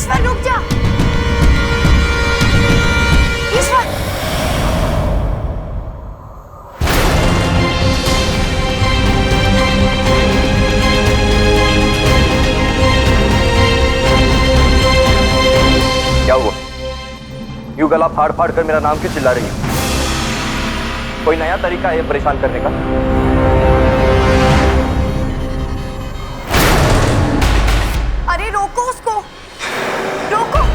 ईश्वर रुक जा। ईश्वर, क्या हुआ? यूं गला फाड़ फाड़ कर मेरा नाम क्यों चिल्ला रही है? कोई नया तरीका है परेशान करने का? अरे रोको उसको, रोको।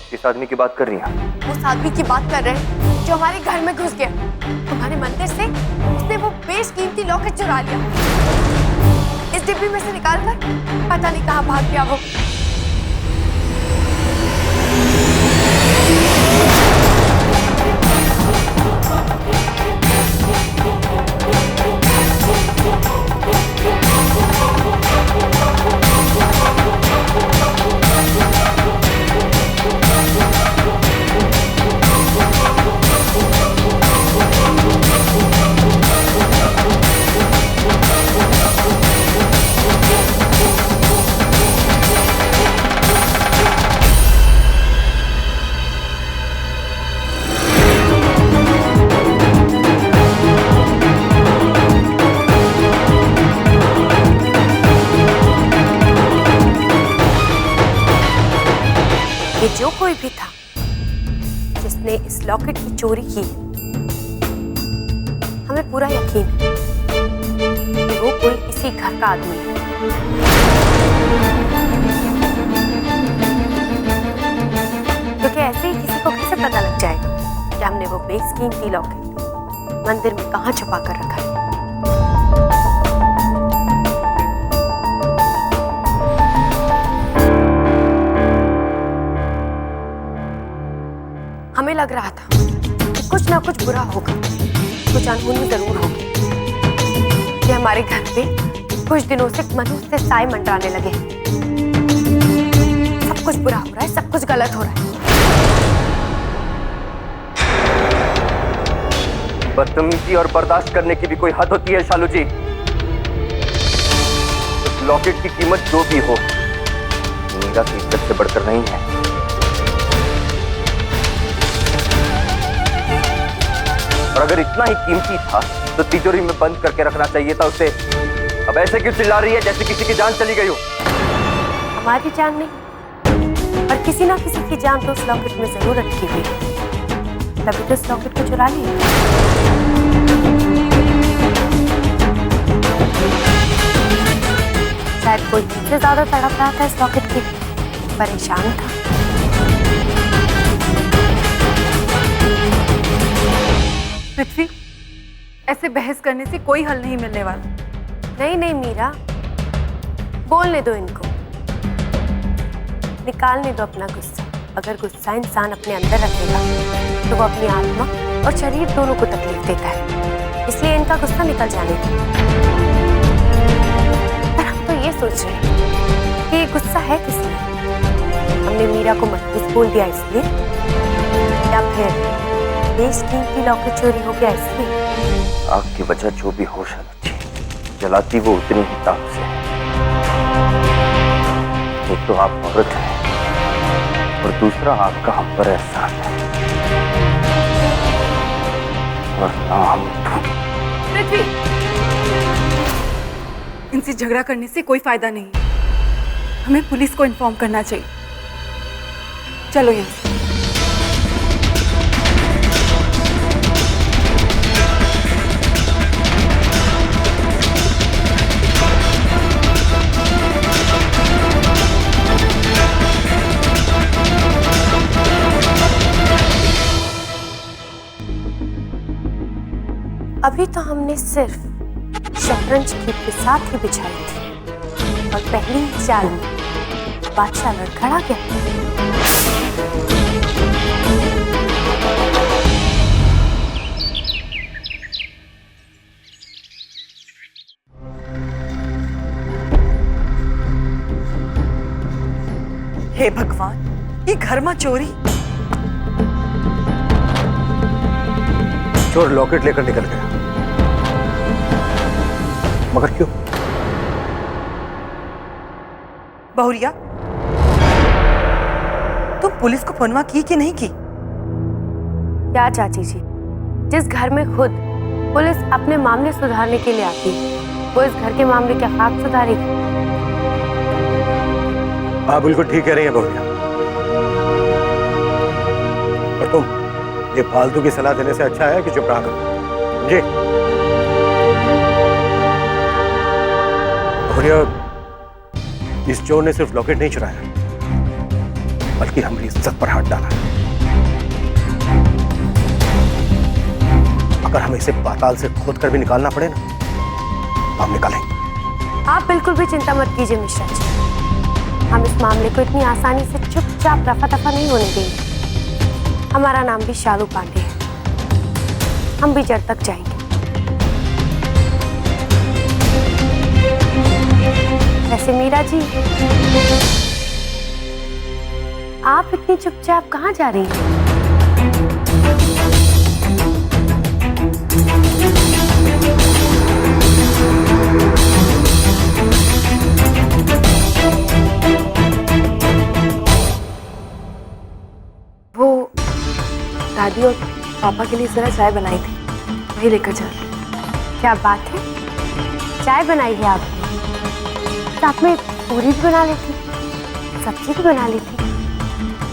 किस आदमी की बात कर रही हैं? उस आदमी की बात कर रहे हैं जो हमारे घर में घुस गया। तुम्हारे मंदिर से उसने वो बेशकीमती लॉकेट चुरा लिया। इस डिब्बी में से निकाल कर पता नहीं कहाँ भाग गया वो। जो कोई भी था जिसने इस लॉकेट की चोरी की, हमें पूरा यकीन है कि वो कोई इसी घर का आदमी है। क्योंकि ऐसे ही किसी को कैसे पता लग जाएगा कि हमने वो बेशकीमती लॉकेट मंदिर में कहाँ छुपा कर रखा है। हमें लग रहा था कि कुछ ना कुछ बुरा होगा, कुछ अनहोनी जरूर होगी। कि हमारे घर पे कुछ दिनों से मनुष्य से साए मंडराने लगे। सब कुछ बुरा हो रहा है, सब कुछ गलत हो रहा है। बदतमीजी और बर्दाश्त करने की भी कोई हद होती है शालू जी। उस लॉकेट की कीमत जो भी हो, मीरा की इज्जत से बढ़कर नहीं है। और अगर इतना ही कीमती था तो तिजोरी में बंद करके रखना चाहिए था उसे। अब ऐसे क्यों चिल्ला रही है जैसे किसी की जान चली गई हो? हमारी जान नहीं, पर किसी ना किसी की जान तो उस लॉकेट में जरूर अटकी हुई है। तभी तो इस लॉकेट को चुरा लिया। शायद कोई मुझसे ज्यादा तड़प रहा था इस लॉकेट के लिए, परेशान था। पृथ्वी, ऐसे बहस करने से कोई हल नहीं मिलने वाला। नहीं नहीं मीरा, बोलने दो इनको, निकालने दो अपना गुस्सा। अगर गुस्सा इंसान अपने अंदर रखेगा तो वो अपनी आत्मा और शरीर दोनों को तकलीफ देता है। इसलिए इनका गुस्सा निकल जाने दो। पर हम तो ये सोच रहे हैं कि ये गुस्सा है किस लिए? हमने मीरा को मनहूस बोल दिया इसलिए, या फिर बेशकीमती लॉकेट चोरी हो गया इसलिए? आग की वजह जो भी हो शालू जी, जलाती वो उतनी ही ताप से। एक तो आप औरत हैं और दूसरा आपका हम पर एहसान है, और ना हम। पृथ्वी, इनसे झगड़ा करने से कोई फायदा नहीं है। हमें पुलिस को इन्फॉर्म करना चाहिए। चलो यहाँ से। अभी तो हमने सिर्फ शतरंज की बिसात ही बिछाई थी और पहली ही चाल में बादशाह लड़खड़ा गया। वर्मा चोरी? चोर लॉकेट लेकर निकल गया, मगर क्यों? बहुरिया, तुम पुलिस को फोनवा की कि नहीं की? क्या चाची जी, जिस घर में खुद पुलिस अपने मामले सुधारने के लिए आती है, वो इस घर के मामले क्या खाक सुधारेगी? आप बिल्कुल ठीक कह रही हैं बहुरिया। और तुम ये फालतू की सलाह देने से अच्छा है कि चुप रहा करो, समझे? बहुरिया, इस चोर ने सिर्फ लॉकेट नहीं चुराया, बल्कि हमारी इज्जत पर हाथ डाला। अगर हमें इसे पाताल से खोद कर भी निकालना पड़े ना, तो हम निकालेंगे। आप बिल्कुल भी चिंता मत कीजिए मिश्रा जी, हम इस मामले को इतनी आसानी से चुपचाप रफा दफा नहीं होने देंगे। हमारा नाम भी शालू पांडे है, हम भी जड़ तक जाएंगे। वैसे मीरा जी, आप इतनी चुपचाप कहाँ जा रही हैं? वो दादी और पापा के लिए जरा चाय बनाई थी, वही लेकर जा रही हूँ। क्या बात है, चाय बनाई है आपने? साथ में पूरी भी बना लेती, सब्जी भी बना ली थी।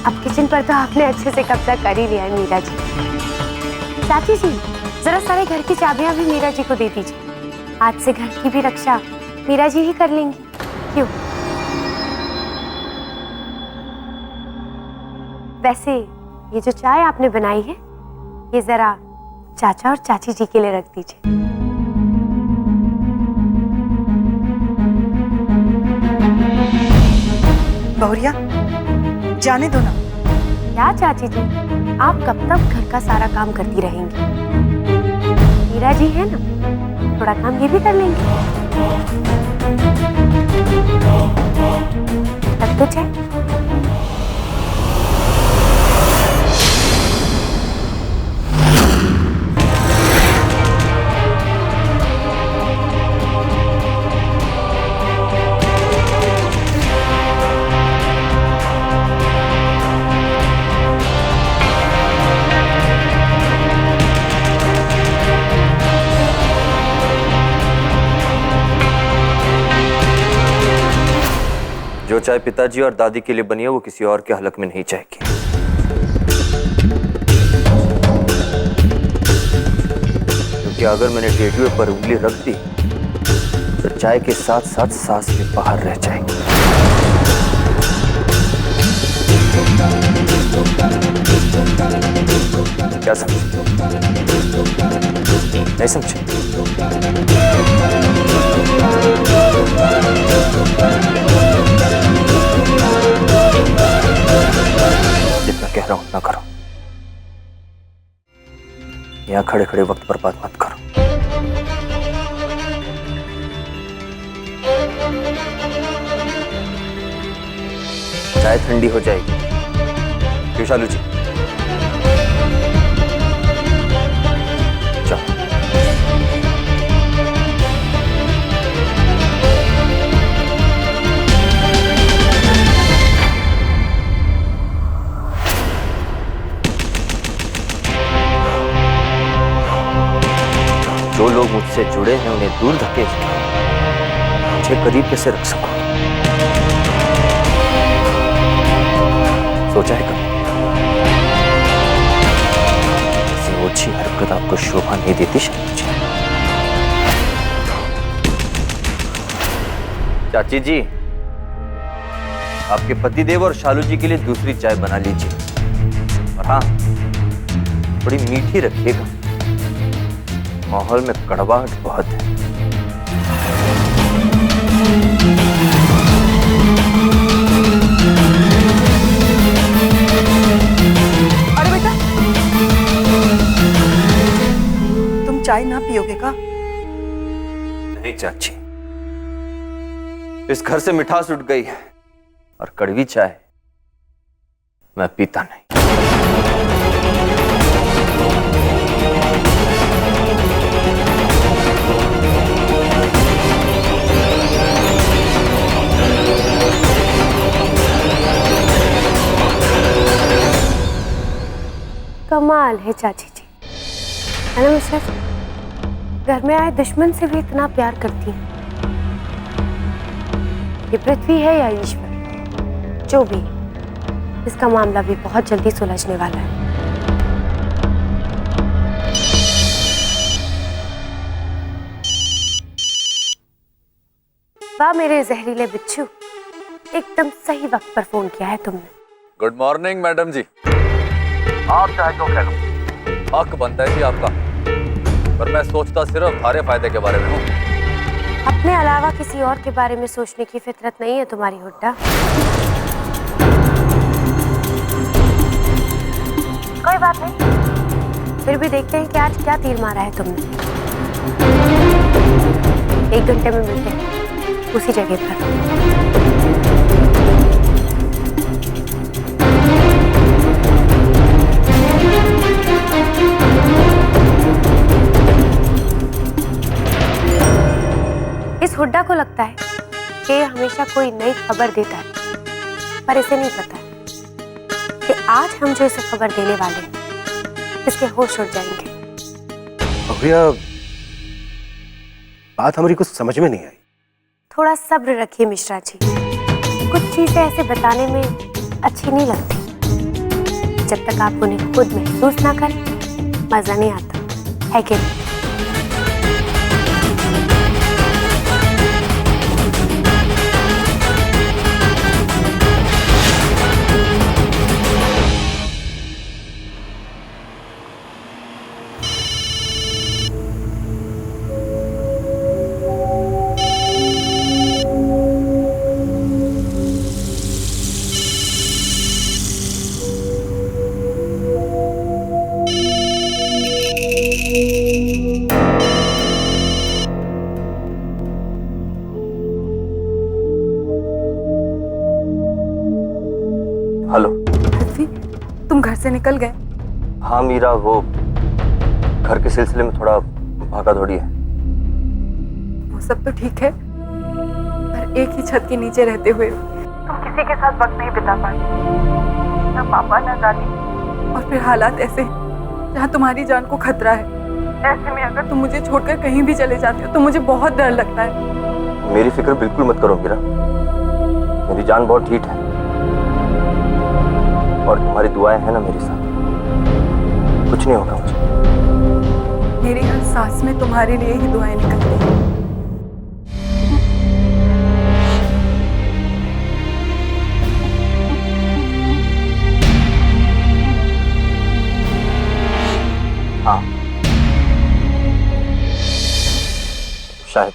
अब किचन पर तो आपने अच्छे से कब्जा कर ही लिया है मीरा जी। चाची जी, जरा सारे घर की चाबियां भी मीरा जी को दे दीजिए। आज से घर की भी रक्षा मीरा जी ही कर लेंगी, क्यों? वैसे ये जो चाय आपने बनाई है, ये जरा चाचा और चाची जी के लिए रख दीजिए। बहुरिया, जाने दो ना। क्या चाची जी, आप कब तक घर का सारा काम करती रहेंगी? मीरा जी है ना, थोड़ा काम ये भी कर लेंगे। सब कुछ है। जो चाय पिताजी और दादी के लिए बनी है, वो किसी और के हलक में नहीं जाएगी। क्योंकि अगर मैंने रेडियो पर उंगली रख दी, तो चाय के साथ साथ सांस भी बाहर रह जाएगी। क्या समझे? नहीं समझे? जितना कह रहा हूं उतना करो। यहां खड़े खड़े वक्त बर्बाद मत करो। चाय ठंडी हो जाएगी। क्यों शालू जी? चलो। जो लोग मुझसे जुड़े हैं उन्हें दूर धकेल के मुझे करीब कैसे रख सकूं? सोचा है कभी? ऐसी ओछी हरकत आपको शोभा नहीं देती शायद। चाची जी, आपके पतिदेव और शालू जी के लिए दूसरी चाय बना लीजिए, और हाँ, थोड़ी मीठी रखिएगा। माहौल में कड़वाहट बहुत है। अरे बेटा, तुम चाय ना पियोगे का? नहीं चाची, इस घर से मिठास उठ गई है और कड़वी चाय मैं पीता नहीं। कमाल है चाची जी, है ना मिश्रा जी? घर में आए दुश्मन से भी इतना प्यार करती हैं। ये पृथ्वी है या ईश्वर, जो भी है, इसका मामला भी बहुत जल्दी सुलझने वाला है। वाह मेरे जहरीले बिच्छू, एकदम सही वक्त पर फोन किया है तुमने। गुड मॉर्निंग मैडम जी। आप चाहे तो कह लो, हक बनता है जी आपका, पर मैं सोचता सिर्फ तुम्हारे फायदे के बारे में हूँ। अपने अलावा किसी और के बारे में सोचने की फितरत नहीं है तुम्हारी हुड्डा। कोई बात नहीं, फिर भी देखते हैं कि आज क्या तीर मारा है तुमने। 1 घंटे में मिलते हैं उसी जगह पर। इस हुड्डा को लगता है कि ये हमेशा कोई नई खबर देता है, पर इसे नहीं पता कि आज हम जो इसे खबर देने वाले हैं इसके होश उड़ जाएंगे। भैया, बात हमारी कुछ समझ में नहीं आई। थोड़ा सब्र रखिए मिश्रा जी, कुछ चीजें ऐसे बताने में अच्छी नहीं लगती। जब तक आप उन्हें खुद महसूस ना करें मजा नहीं आता, है कि नहीं? हेलो। पृथ्वी, तुम घर से निकल गए? हाँ मीरा, वो घर के सिलसिले में थोड़ा भागा दौड़ी है। वो सब तो ठीक है, पर एक ही छत के नीचे रहते हुए तुम किसी के साथ वक्त नहीं बिता पाए, ना पापा ना दादी, और फिर हालात ऐसे जहाँ तुम्हारी जान को खतरा है। ऐसे में अगर तुम मुझे छोड़कर कहीं भी चले जाते हो तो मुझे बहुत डर लगता है। मेरी फिक्र बिल्कुल मत करो मीरा, मेरी जान बहुत ठीक है और तुम्हारी दुआएं हैं ना मेरे साथ, कुछ नहीं होगा मुझे। मेरी हर सांस में तुम्हारे लिए ही दुआएं निकलती हैं। हाँ शायद।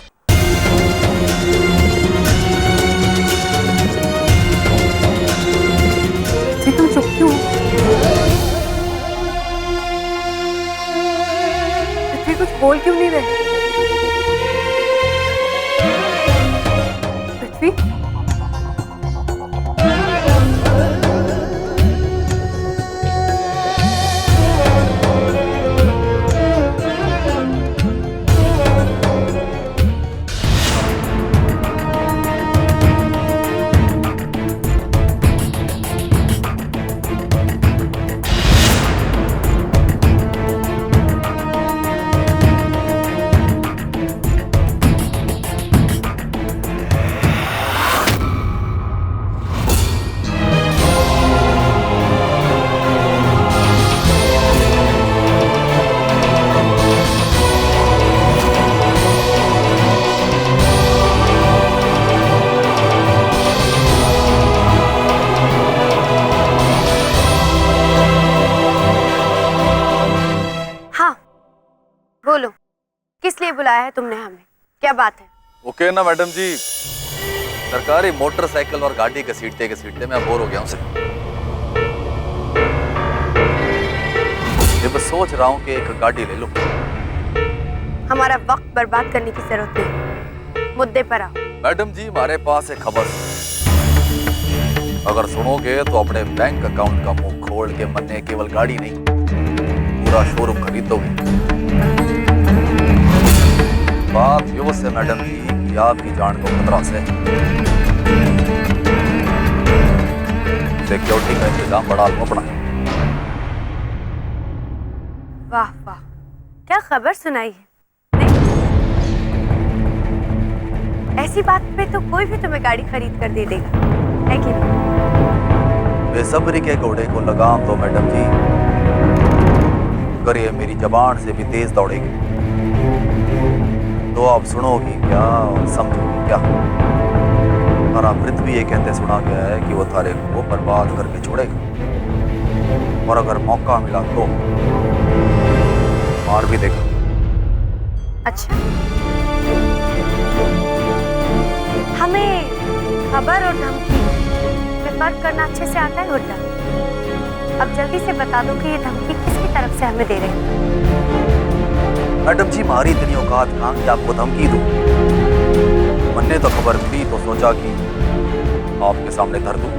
तुम चुप क्यों? पृथ्वी कुछ बोल क्यों नहीं रहे? पृथ्वी, बोलो, किस लिए बुलाया है तुमने हमें? क्या बात है? ओके ना मैडम जी, सरकारी मोटरसाइकिल और गाड़ी घसीटते मैं बोर हो गया हूँ। ये बस सोच रहा हूँ कि एक गाड़ी ले लो। हमारा वक्त बर्बाद करने की जरूरत नहीं, मुद्दे पर आओ। मैडम जी, हमारे पास एक खबर। अगर सुनोगे तो अपने बैंक अकाउंट का मुंह खोल के मन ने केवल गाड़ी नहीं, पूरा शोरूम खरीद दोगे। बात यो से मैडम जी कि आपकी जान को खतरा से सिक्योरिटी का इंतजाम बढ़ा लो अपना। वाह वाह, क्या खबर सुनाई है। नहीं, ऐसी बात पे तो कोई भी तुम्हें गाड़ी खरीद कर दे देगा, है कि नहीं? बेसब्री के घोड़े को लगाम दो मैडम जी, अगर ये मेरी जबान से भी तेज दौड़ेगी तो आप सुनोगी क्या और समझोगी क्या। और अमृत भी ये कहते सुना गया है कि वो थारे को बर्बाद करके छोड़ेगा, और अगर मौका मिला तो मार भी देगा। अच्छा, हमें खबर और धमकी में फर्क करना अच्छे से आता है हुड्डा? अब जल्दी से बता दो कि ये धमकी किसकी तरफ से हमें दे रहे हैं। मैडम जी मारी इतनी औकात कहाँ कि आपको धमकी दूं। मैंने तो खबर मिली तो सोचा कि आपके सामने धर दूं।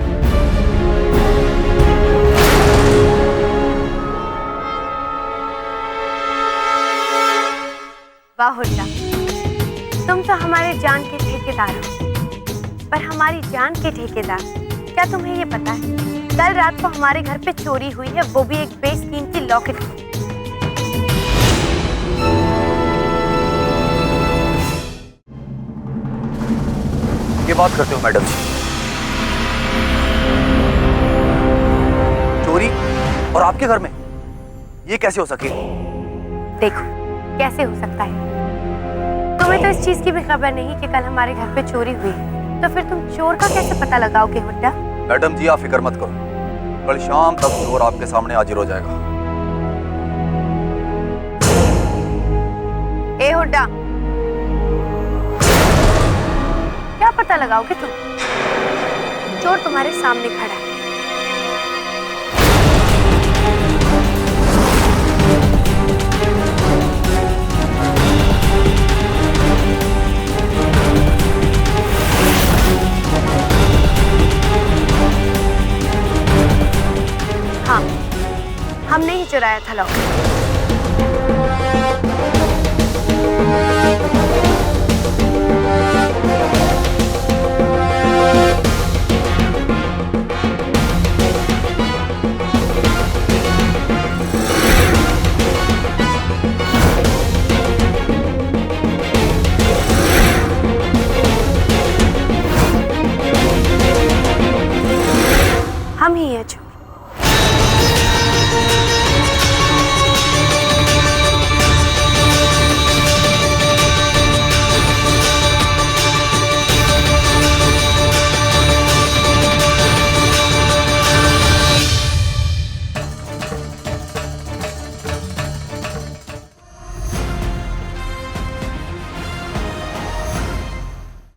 वाह हुड्डा, तुम तो हमारे जान के ठेकेदार हो, पर हमारी जान के ठेकेदार, क्या तुम्हें ये पता है कल रात को हमारे घर पे चोरी हुई है, वो भी एक बेशकीमती लॉकेट की। ये बात करते हो मैडम जी? चोरी और आपके घर में, ये कैसे हो सके? देखो कैसे हो सकता है, तुम्हें तो इस चीज की भी खबर नहीं कि कल हमारे घर पे चोरी हुई है, तो फिर तुम चोर का कैसे पता लगाओगे हुड्डा? मैडम जी आप फिक्र मत करो, कल शाम तक चोर आपके सामने हाजिर हो जाएगा। ए हुड्डा, क्या पता लगाओगे तुम? चोर तुम्हारे सामने खड़ा है। हाँ, हमने ही चुराया था लॉकेट। हम ही है चोर।